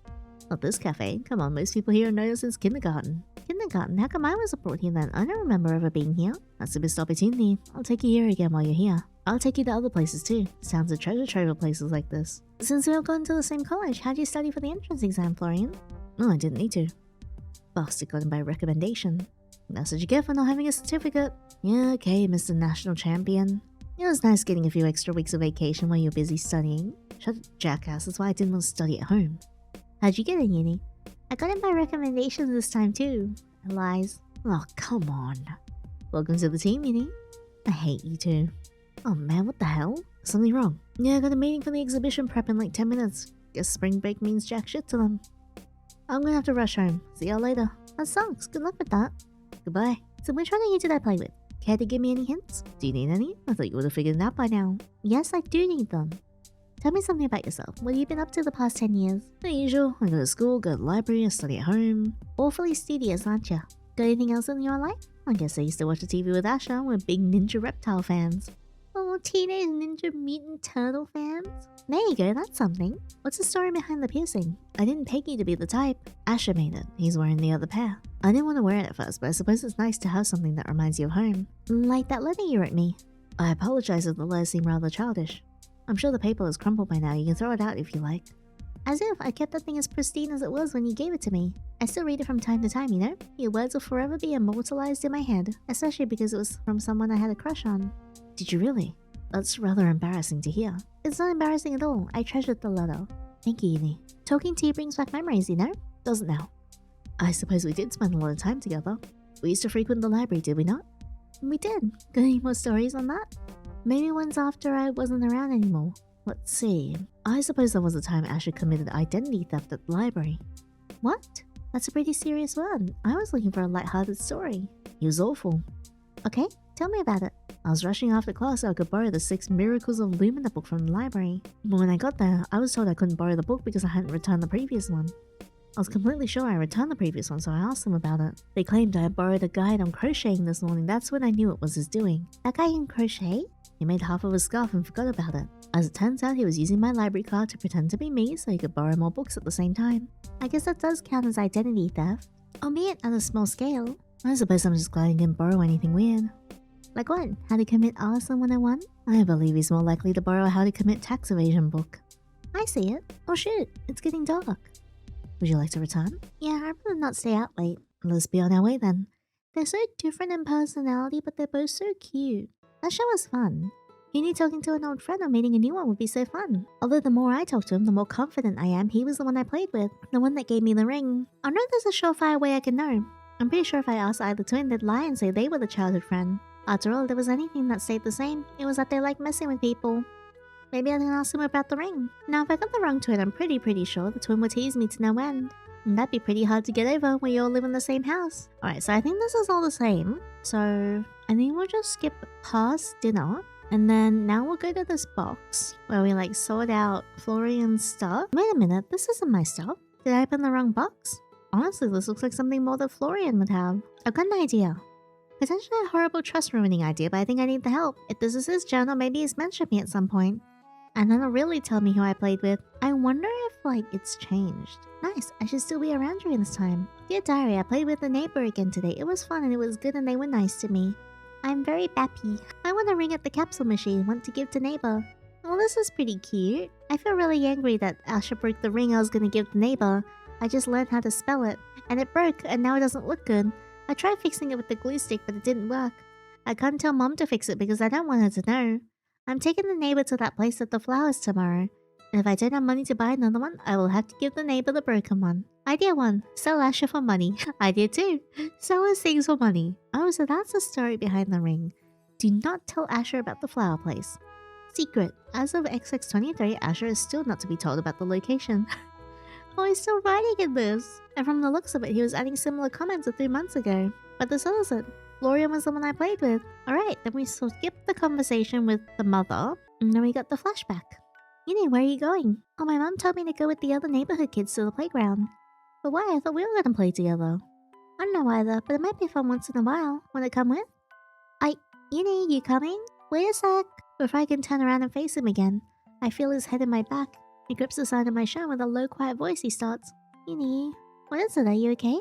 Not this cafe, come on, most people here have known us since kindergarten. Kindergarten? How come I wasn't brought here then? I don't remember ever being here. That's a missed opportunity. I'll take you here again while you're here. I'll take you to other places too. Sounds a treasure trove of places like this. Since we all gone to the same college, how'd you study for the entrance exam, Florian? No, I didn't need to. Bastard got him by recommendation. That's what you get for not having a certificate. Yeah, okay, Mr. National Champion. It was nice getting a few extra weeks of vacation while you're busy studying. Shut up, jackass, that's why I didn't want to study at home. How'd you get in uni? I got it by recommendations this time too. Lies. Oh, come on. Welcome to the team, Uni. I hate you too. Oh man, what the hell? Something wrong? Yeah, I got a meeting for the exhibition prep in like 10 minutes. Guess spring break means jack shit to them. I'm gonna have to rush home. See y'all later. That sucks. Good luck with that. Goodbye. So which one of you did I play with? Care to give me any hints? Do you need any? I thought you would have figured it out by now. Yes, I do need them. Tell me something about yourself. What have you been up to the past 10 years? The usual. I go to school, go to the library, I study at home. Awfully studious, aren't you? Got anything else in your life? I guess I used to watch the TV with Asher. We're big Ninja Reptile fans. Oh, Teenage Ninja Mutant Turtle fans? There you go, that's something. What's the story behind the piercing? I didn't peg you to be the type. Asher made it. He's wearing the other pair. I didn't want to wear it at first, but I suppose it's nice to have something that reminds you of home. Like that letter you wrote me. I apologize if the letter seemed rather childish. I'm sure the paper is crumpled by now. You can throw it out if you like. As if I kept that thing as pristine as it was when you gave it to me. I still read it from time to time, you know? Your words will forever be immortalized in my head, especially because it was from someone I had a crush on. Did you really? That's rather embarrassing to hear. It's not embarrassing at all. I treasured the letter. Thank you, Uni. Talking to you brings back memories, you know? Doesn't now. I suppose we did spend a lot of time together. We used to frequent the library, did we not? We did. Got any more stories on that? Maybe ones after I wasn't around anymore. Let's see. I suppose there was a time Asher committed identity theft at the library. What? That's a pretty serious one. I was looking for a lighthearted story. He was awful. Okay, tell me about it. I was rushing after class so I could borrow the 6 Miracles of Lumina book from the library. But when I got there, I was told I couldn't borrow the book because I hadn't returned the previous one. I was completely sure I returned the previous one, so I asked them about it. They claimed I had borrowed a guide on crocheting this morning. That's when I knew it was his doing. That guy can crochet? He made half of a scarf and forgot about it. As it turns out, he was using my library card to pretend to be me so he could borrow more books at the same time. I guess that does count as identity theft, albeit at a small scale. I suppose I'm just glad he didn't borrow anything weird. Like what? How to Commit Arson 101? I believe he's more likely to borrow a How to Commit Tax Evasion book. I see it. Oh shoot, it's getting dark. Would you like to return? Yeah, I'd rather not stay out late. Let's be on our way then. They're so different in personality, but they're both so cute. That show was fun. Uni talking to an old friend or meeting a new one would be so fun. Although the more I talk to him, the more confident I am he was the one I played with. The one that gave me the ring. I know there's a surefire way I can know. I'm pretty sure if I asked either twin, they'd lie and say they were the childhood friend. After all, if there was anything that stayed the same, it was that they liked messing with people. Maybe I can ask him about the ring. Now, if I got the wrong twin, I'm pretty sure the twin would tease me to no end. And that'd be pretty hard to get over when you all live in the same house. Alright, so I think this is all the same. So, I think we'll just skip past dinner. And then now we'll go to this box where we like sort out Florian's stuff. Wait a minute, this isn't my stuff. Did I open the wrong box? Honestly, this looks like something more that Florian would have. I've got an idea. Potentially a horrible trust ruining idea, but I think I need the help. If this is his journal, maybe he's mentioned me at some point. And then it'll really tell me who I played with. I wonder if, like, it's changed. Nice, I should still be around during this time. Dear Diary, I played with the neighbor again today. It was fun and it was good and they were nice to me. I'm very bappy. I want a ring at the capsule machine, want to give to neighbor. Well, this is pretty cute. I feel really angry that Asher broke the ring I was gonna give to neighbor. I just learned how to spell it. And it broke, and now it doesn't look good. I tried fixing it with the glue stick, but it didn't work. I can't tell mom to fix it because I don't want her to know. I'm taking the neighbor to that place with the flowers tomorrow. And if I don't have money to buy another one, I will have to give the neighbor the broken one. Idea 1. Sell Asher for money. Idea 2. Sell his things for money. Oh, so that's the story behind the ring. Do not tell Asher about the flower place. Secret. As of XX23, Asher is still not to be told about the location. Oh, he's still writing in this. And from the looks of it, he was adding similar comments a few months ago. But this isn't. Florian was the one I played with. Alright, then we skipped the conversation with the mother. And then we got the flashback. Yandere, where are you going? Oh, my mom told me to go with the other neighborhood kids to the playground. But why? I thought we were gonna play together. I don't know either, but it might be fun once in a while. Wanna come with? Yandere, you coming? Wait a sec. Before I can turn around and face him again, I feel his head in my back. He grips the side of my shirt with a low, quiet voice. He starts, Yandere, what is it? Are you okay?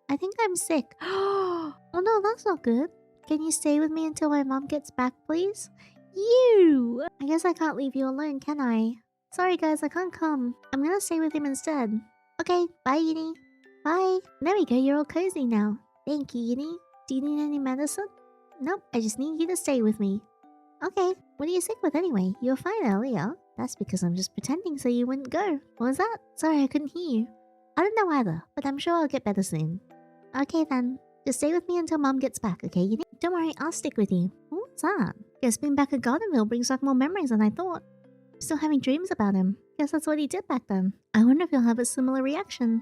I think I'm sick. Oh no, that's not good. Can you stay with me until my mom gets back, please? You! I guess I can't leave you alone, can I? Sorry guys, I can't come. I'm gonna stay with him instead. Okay, bye Yandere. Bye. There we go, you're all cozy now. Thank you, Yandere. Do you need any medicine? Nope, I just need you to stay with me. Okay, what are you sick with anyway? You were fine earlier. That's because I'm just pretending so you wouldn't go. What was that? Sorry, I couldn't hear you. I don't know either, but I'm sure I'll get better soon. Okay then. Just stay with me until Mom gets back, okay? Don't worry, I'll stick with you. What's that? Guess being back at Gardenville brings back more memories than I thought. Still having dreams about him. Guess that's what he did back then. I wonder if he'll have a similar reaction.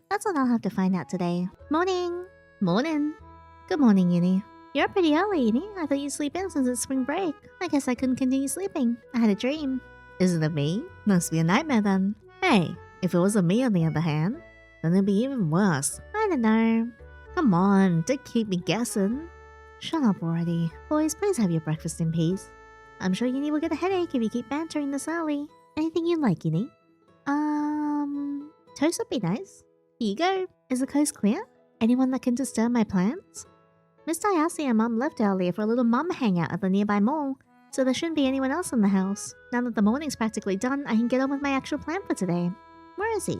That's what I'll have to find out today. Morning! Morning! Good morning, Yinny. You're up pretty early, Yinny. I thought you'd sleep in since it's spring break. I guess I couldn't continue sleeping. I had a dream. Isn't it me? Must be a nightmare then. Hey, if it wasn't me on the other hand, then it'd be even worse. I don't know. Come on, don't keep me guessing. Shut up already. Boys, please have your breakfast in peace. I'm sure Yinny will get a headache if you keep bantering this early. Anything you like, Yinny? Toast would be nice. Here you go. Is the coast clear? Anyone that can disturb my plans? Miss Diassi and Mum left earlier for a little mum hangout at the nearby mall, so there shouldn't be anyone else in the house. Now that the morning's practically done, I can get on with my actual plan for today. Where is he?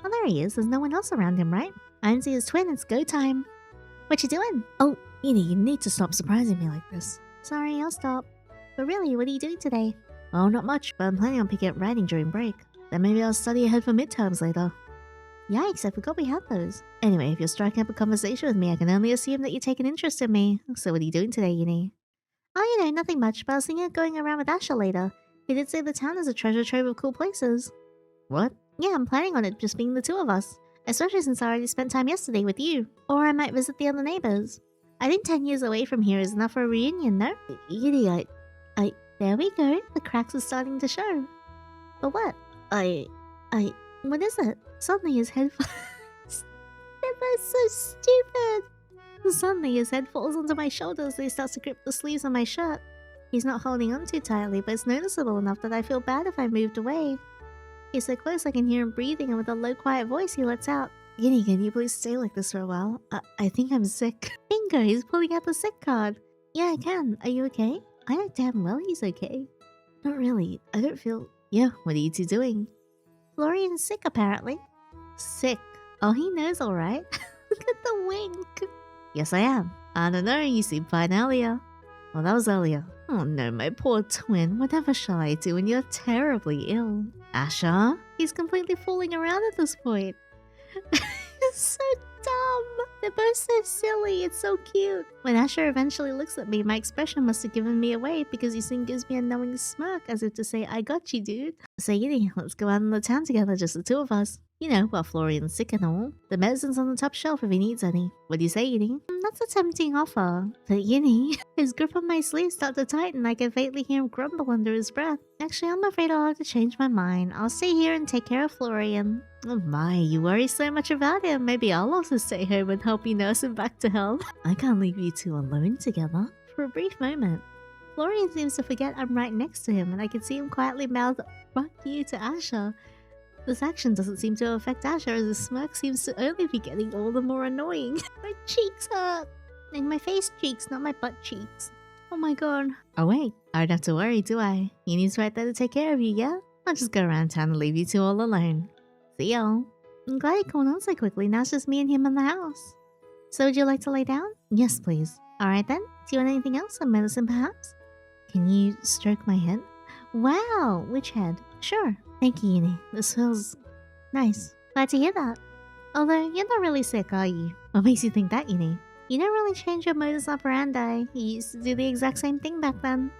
Oh, there he is. There's no one else around him, right? I see his twin. It's go time. What you doing? Oh, Yinny, you need to stop surprising me like this. Sorry, I'll stop. But really, what are you doing today? Oh, not much, but I'm planning on picking up writing during break. Then maybe I'll study ahead for midterms later. Yikes, I forgot we had those. Anyway, if you're striking up a conversation with me, I can only assume that you take an interest in me. So what are you doing today, Yinny? Oh, nothing much, but I was thinking of going around with Asher later. He did say the town is a treasure trove of cool places. What? Yeah, I'm planning on it just being the two of us. Especially since I already spent time yesterday with you. Or I might visit the other neighbors. I think 10 years away from here is enough for a reunion, no? Yinny, there we go. The cracks are starting to show. But what? What is it? Suddenly his head They're both so stupid. Suddenly his head falls onto my shoulders and he starts to grip the sleeves of my shirt. He's not holding on too tightly, but it's noticeable enough that I feel bad if I moved away. He's so close I can hear him breathing, and with a low, quiet voice he lets out, Yinny, can you please stay like this for a while? I think I'm sick. Bingo, he's pulling out the sick card. Yeah, I can. Are you okay? I know damn well he's okay. Not really. I don't feel... Yeah, what are you two doing? Florian's sick, apparently. Sick? Oh, he knows alright. Look at the wink. Yes, I am. I don't know, you seemed fine earlier. Well, that was earlier. Oh no, my poor twin. Whatever shall I do when you're terribly ill? Asher? He's completely falling around at this point. It's so dumb. They're both so silly. It's so cute. When Asher eventually looks at me, my expression must have given me away because he soon gives me a knowing smirk as if to say, I got you, dude. So, Yinny, let's go out in the town together, just the two of us. You know, while Florian's sick and all. The medicine's on the top shelf if he needs any. What do you say, Yinny? That's a tempting offer. But Yinny, his grip on my sleeve starts to tighten. I can faintly hear him grumble under his breath. Actually, I'm afraid I'll have to change my mind. I'll stay here and take care of Florian. Oh my, you worry so much about him. Maybe I'll also stay home and help you nurse him back to health. I can't leave you two alone together. For a brief moment, Florian seems to forget I'm right next to him, and I can see him quietly mouth, "Fuck you" to Asher. This action doesn't seem to affect Asher, as his smirk seems to only be getting all the more annoying. My cheeks hurt. And my face cheeks, not my butt cheeks. Oh my god. Oh wait, I don't have to worry, do I? Yinny's right there to take care of you, yeah? I'll just go around town and leave you two all alone. See y'all. I'm glad he called on so quickly. Now it's just me and him in the house. So would you like to lay down? Yes, please. Alright then. Do you want anything else? Some medicine, perhaps? Can you stroke my head? Wow! Which head? Sure. Thank you, Yinny. This feels nice. Glad to hear that. Although, you're not really sick, are you? What makes you think that, Yinny? You don't really change your modus operandi. You used to do the exact same thing back then.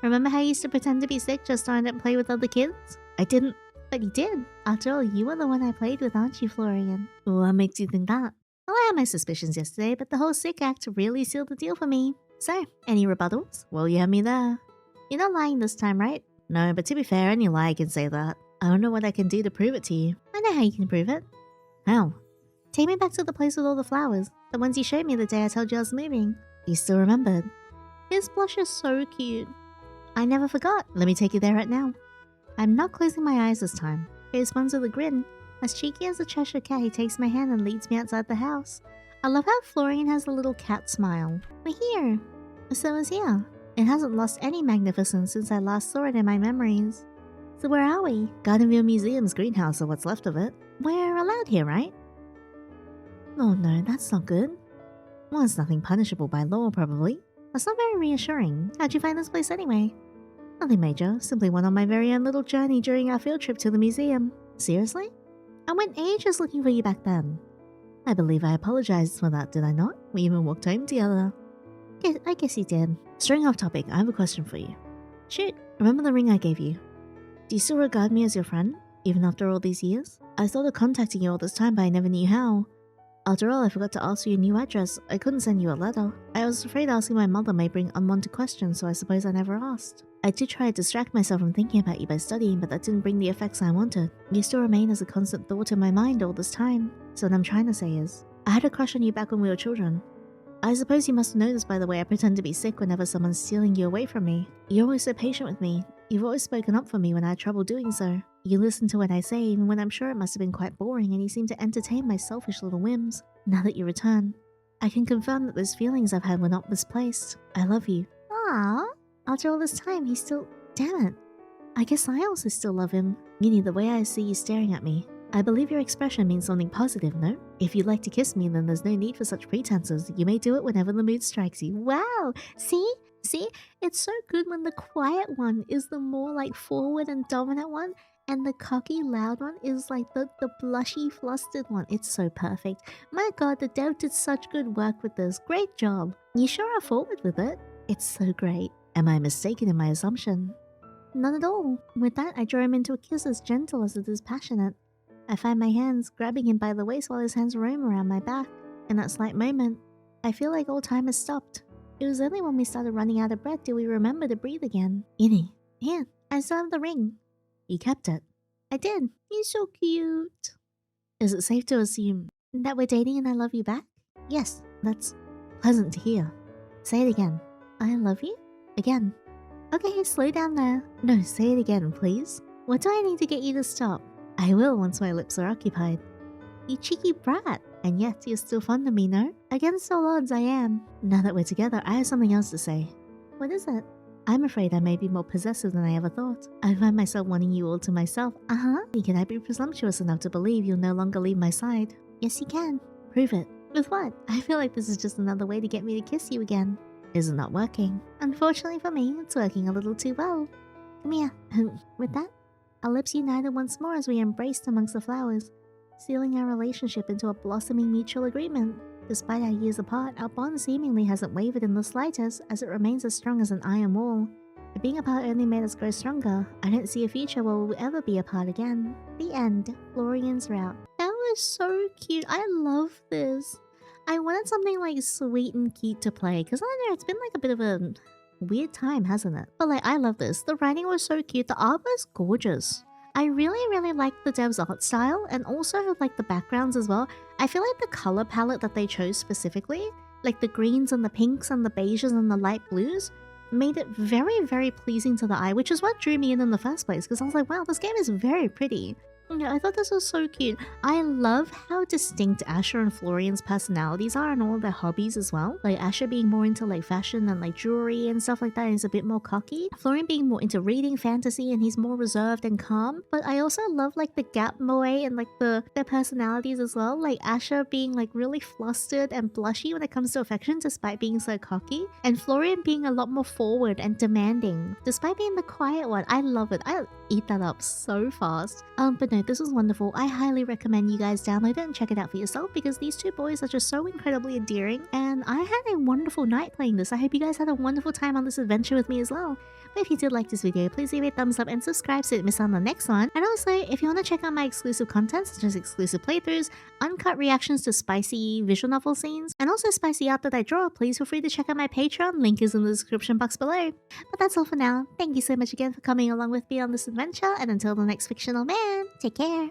Remember how you used to pretend to be sick just so I didn't play with other kids? I didn't. But you did. After all, you were the one I played with, aren't you, Florian? What makes you think that? Well, I had my suspicions yesterday, but the whole sick act really sealed the deal for me. So, any rebuttals? Well, you had me there. You're not lying this time, right? No, but to be fair, any lie can say that. I don't know what I can do to prove it to you. I know how you can prove it. How? Take me back to the place with all the flowers. The ones you showed me the day I told you I was moving. You still remembered. His blush is so cute. I never forgot. Let me take you there right now. I'm not closing my eyes this time. He responds with a grin. As cheeky as a Cheshire cat, he takes my hand and leads me outside the house. I love how Florian has a little cat smile. We're here. So is here. It hasn't lost any magnificence since I last saw it in my memories. So where are we? Gardenville Museum's greenhouse, or what's left of it. We're allowed here, right? Oh no, that's not good. Well, it's nothing punishable by law, probably. That's not very reassuring. How'd you find this place anyway? Nothing major, simply went on my very own little journey during our field trip to the museum. Seriously? I went ages looking for you back then. I believe I apologized for that, did I not? We even walked home together. I guess you did. Straying off topic, I have a question for you. Shoot, remember the ring I gave you? Do you still regard me as your friend, even after all these years? I thought of contacting you all this time, but I never knew how. After all, I forgot to ask you your new address. I couldn't send you a letter. I was afraid asking my mother may bring unwanted questions, so I suppose I never asked. I did try to distract myself from thinking about you by studying, but that didn't bring the effects I wanted. You still remain as a constant thought in my mind all this time. So what I'm trying to say is, I had a crush on you back when we were children. I suppose you must have noticed by the way I pretend to be sick whenever someone's stealing you away from me. You're always so patient with me. You've always spoken up for me when I had trouble doing so. You listen to what I say even when I'm sure it must have been quite boring, and you seem to entertain my selfish little whims. Now that you return, I can confirm that those feelings I've had were not misplaced. I love you. Aww. After all this time, he's still... Damn it. I guess I also still love him. Meaning the way I see you staring at me. I believe your expression means something positive, no? If you'd like to kiss me, then there's no need for such pretenses. You may do it whenever the mood strikes you. Wow! See? It's so good when the quiet one is the more like forward and dominant one, and the cocky loud one is like the blushy flustered one. It's so perfect. My god, the dev did such good work with this. Great job. You sure are forward with it. It's so great. Am I mistaken in my assumption? None at all. With that, I draw him into a kiss as gentle as it is passionate. I find my hands grabbing him by the waist while his hands roam around my back. In that slight moment, I feel like all time has stopped. It was only when we started running out of breath did we remember to breathe again. Yinny, here, I still have the ring. You kept it. I did. You're so cute. Is it safe to assume that we're dating and I love you back? Yes, that's pleasant to hear. Say it again. I love you? Again. Okay, slow down there. No, say it again, please. What do I need to get you to stop? I will once my lips are occupied. You cheeky brat. And yet, you're still fond of me, no? Against all odds, I am. Now that we're together, I have something else to say. What is it? I'm afraid I may be more possessive than I ever thought. I find myself wanting you all to myself. Can I be presumptuous enough to believe you'll no longer leave my side? Yes, you can. Prove it. With what? I feel like this is just another way to get me to kiss you again. Is it not working? Unfortunately for me, it's working a little too well. Come here. With that, our lips united once more as we embraced amongst the flowers, sealing our relationship into a blossoming mutual agreement. Despite our years apart, our bond seemingly hasn't wavered in the slightest, as it remains as strong as an iron wall. But being apart only made us grow stronger. I don't see a future where we'll ever be apart again. The end. Florian's route. That was so cute. I love this. I wanted something like sweet and cute to play, because I don't know, it's been like a bit of a weird time, hasn't it? But like, I love this. The writing was so cute. The art was gorgeous. I really liked the dev's art style, and also like the backgrounds as well. I feel like the color palette that they chose specifically, like the greens and the pinks and the beiges and the light blues, made it very pleasing to the eye, which is what drew me in the first place, because I was like, wow, this game is very pretty. Yeah, I thought this was so cute. I love how distinct Asher and Florian's personalities are and all their hobbies as well. Like Asher being more into like fashion and like jewelry and stuff like that, and he's a bit more cocky. Florian being more into reading fantasy and he's more reserved and calm. But I also love like the gap moe and like their personalities as well. Like Asher being like really flustered and blushy when it comes to affection despite being so cocky. And Florian being a lot more forward and demanding despite being the quiet one. I love it. I'll eat that up so fast. But no, this was wonderful. I highly recommend you guys download it and check it out for yourself, because these two boys are just so incredibly endearing, and I had a wonderful night playing this. I hope you guys had a wonderful time on this adventure with me as well. But if you did like this video, please leave a thumbs up and subscribe so you don't miss out on the next one. And also, if you want to check out my exclusive content, such as exclusive playthroughs, uncut reactions to spicy visual novel scenes, and also spicy art that I draw, please feel free to check out my Patreon. Link is in the description box below. But that's all for now. Thank you so much again for coming along with me on this adventure, and until the next fictional man, take care.